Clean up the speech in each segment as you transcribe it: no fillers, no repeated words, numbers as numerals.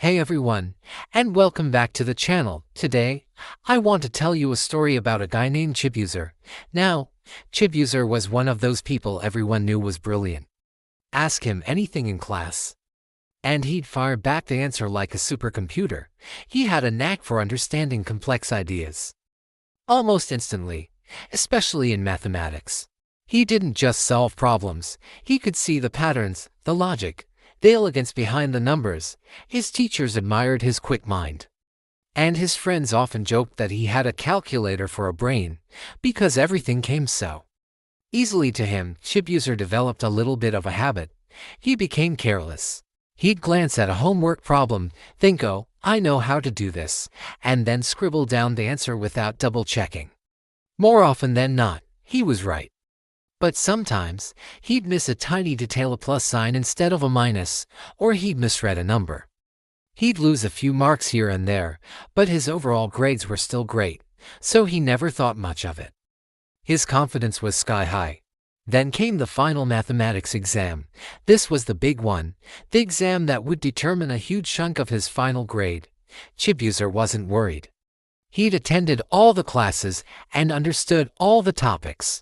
Hey everyone, and welcome back to the channel. Today, I want to tell you a story about a guy named Chibuzor. Now, Chibuzor was one of those people everyone knew was brilliant. Ask him anything in class, and he'd fire back the answer like a supercomputer. He had a knack for understanding complex ideas almost instantly, especially in mathematics. He didn't just solve problems, he could see the patterns, the logic, the elegance behind the numbers. His teachers admired his quick mind, and his friends often joked that he had a calculator for a brain, because everything came so easily to him. Chibuzor developed a little bit of a habit. He became careless. He'd glance at a homework problem, think, "Oh, I know how to do this," and then scribble down the answer without double-checking. More often than not, he was right. But sometimes, he'd miss a tiny detail, a plus sign instead of a minus, or he'd misread a number. He'd lose a few marks here and there, but his overall grades were still great, so he never thought much of it. His confidence was sky high. Then came the final mathematics exam. This was the big one, the exam that would determine a huge chunk of his final grade. Chibuzor wasn't worried. He'd attended all the classes and understood all the topics,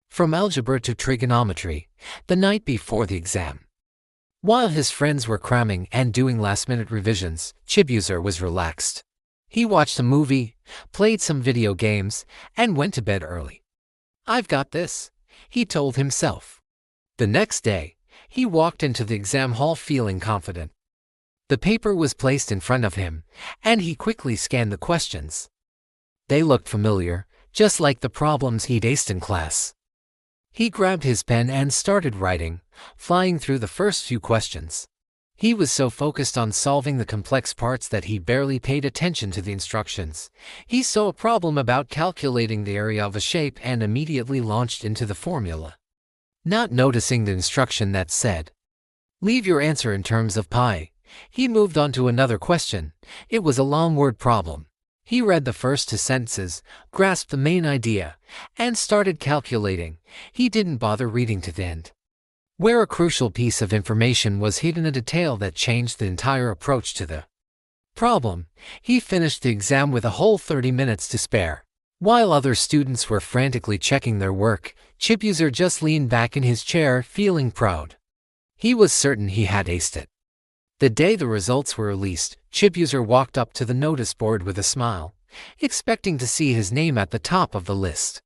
from algebra to trigonometry, the night before the exam. While his friends were cramming and doing last-minute revisions, Chibuzor was relaxed. He watched a movie, played some video games, and went to bed early. "I've got this," he told himself. The next day, he walked into the exam hall feeling confident. The paper was placed in front of him, and he quickly scanned the questions. They looked familiar, just like the problems he'd aced in class. He grabbed his pen and started writing, flying through the first few questions. He was so focused on solving the complex parts that he barely paid attention to the instructions. He saw a problem about calculating the area of a shape and immediately launched into the formula, not noticing the instruction that said, "Leave your answer in terms of pi." He moved on to another question. It was a long word problem. He read the first two sentences, grasped the main idea, and started calculating. He didn't bother reading to the end, where a crucial piece of information was hidden, a detail that changed the entire approach to the problem. He finished the exam with a whole 30 minutes to spare. While other students were frantically checking their work, Chibuzor just leaned back in his chair, feeling proud. He was certain he had aced it. The day the results were released, Chibuzor walked up to the notice board with a smile, expecting to see his name at the top of the list.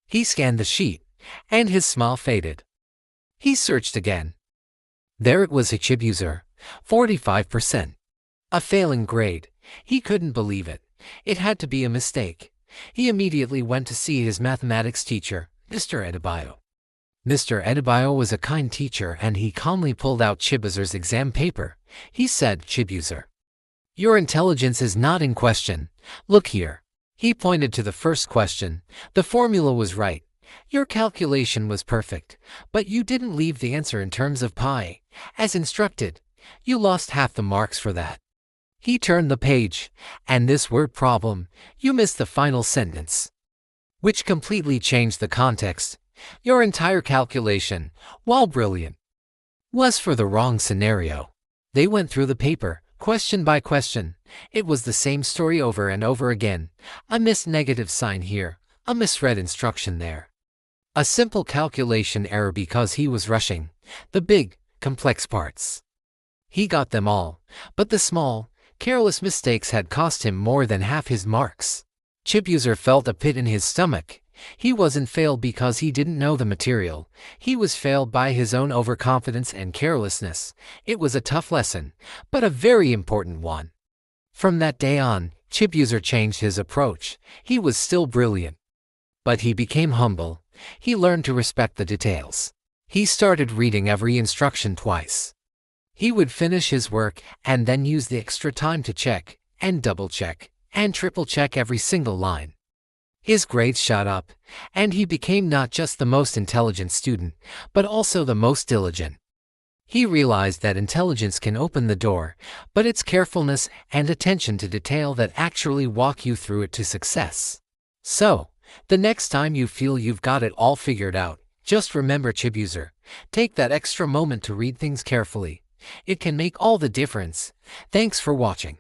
He scanned the sheet, and his smile faded. He searched again. There it was, a Chibuzor, 45%. A failing grade. He couldn't believe it. It had to be a mistake. He immediately went to see his mathematics teacher, Mr. Adebayo. Mr. Adebayo was a kind teacher, and he calmly pulled out Chibuzor's exam paper. He said, "Chibuzor, your intelligence is not in question. Look here." He pointed to the first question. The formula was right. Your calculation was perfect, but you didn't leave the answer in terms of pi, as instructed. You lost half the marks for that. He turned the page, and this word problem, you missed the final sentence, which completely changed the context. Your entire calculation, while brilliant, was for the wrong scenario. They went through the paper, question by question. It was the same story over and over again. A missed negative sign here, a misread instruction there, a simple calculation error because he was rushing. The big, complex parts, he got them all, but the small, careless mistakes had cost him more than half his marks. Chibuzor felt a pit in his stomach. He wasn't failed because he didn't know the material. He was failed by his own overconfidence and carelessness. It was a tough lesson, but a very important one. From that day on, Chibuzor changed his approach. He was still brilliant, but he became humble. He learned to respect the details. He started reading every instruction twice. He would finish his work and then use the extra time to check and double-check and triple-check every single line. His grades shot up, and he became not just the most intelligent student, but also the most diligent. He realized that intelligence can open the door, but it's carefulness and attention to detail that actually walk you through it to success. So, the next time you feel you've got it all figured out, just remember Chibuzor. Take that extra moment to read things carefully. It can make all the difference. Thanks for watching.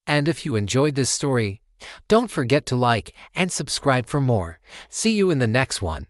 And if you enjoyed this story, don't forget to like and subscribe for more. See you in the next one.